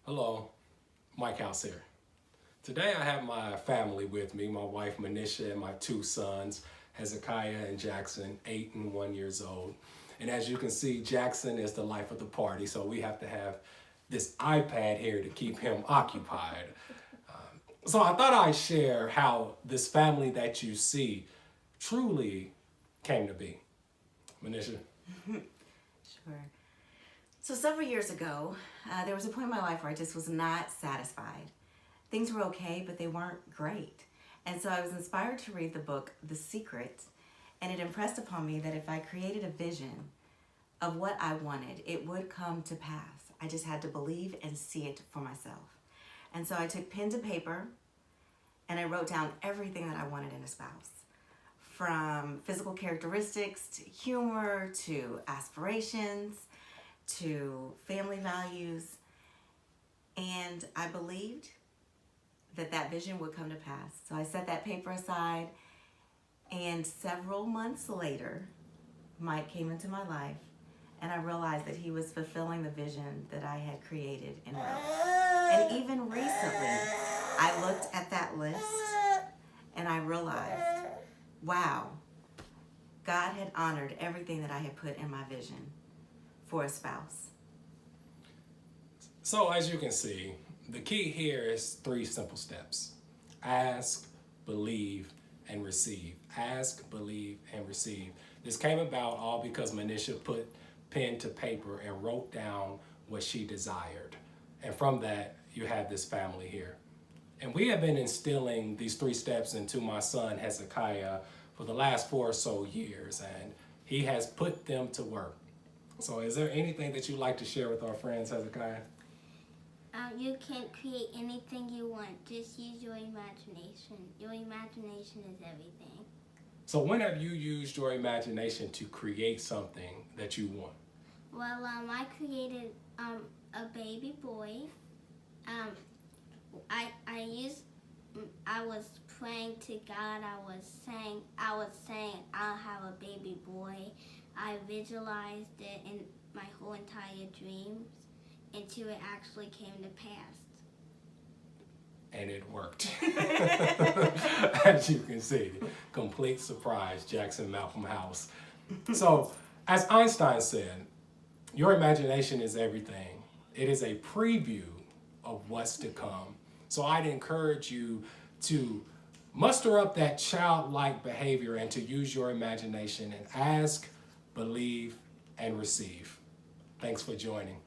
Hello, Mike House here. Today I have my family with me, my wife Manisha and my two sons, Hezekiah and Jackson, 8 and 1 years old. And as you can see, Jackson is the life of the party, so we have to have this iPad here to keep him occupied. So I thought I'd share how this family that you see truly came to be. Manisha? Sure. So several years ago, there was a point in my life where I just was not satisfied. Things were okay, but they weren't great. And so I was inspired to read the book, The Secret, and it impressed upon me that if I created a vision of what I wanted, it would come to pass. I just had to believe and see it for myself. And so I took pen to paper and I wrote down everything that I wanted in a spouse. From physical characteristics to humor to aspirations to family values. And I believed that that vision would come to pass. So I set that paper aside, and several months later, Mike came into my life, and I realized that he was fulfilling the vision that I had created and wrote. And even recently, I looked at that list, and I realized, wow, God had honored everything that I had put in my vision for a spouse. So as you can see, the key here is 3 simple steps. Ask, believe, and receive. Ask, believe, and receive. This came about all because Manisha put pen to paper and wrote down what she desired. And from that, you have this family here. And we have been instilling these 3 steps into my son Hezekiah for the last 4 or so years, and he has put them to work. So is there anything that you'd like to share with our friends, Hezekiah? You can't create anything you want. Just use your imagination. Your imagination is everything. So when have you used your imagination to create something that you want? Well, I created a baby boy. I was praying to God. I was saying I'll have a baby boy. I visualized it in my whole entire dreams until it actually came to pass. And it worked. As you can see, complete surprise, Jackson Malcolm House. So, as Einstein said, your imagination is everything. It is a preview of what's to come. So I'd encourage you to muster up that childlike behavior and to use your imagination and ask, believe, and receive. Thanks for joining.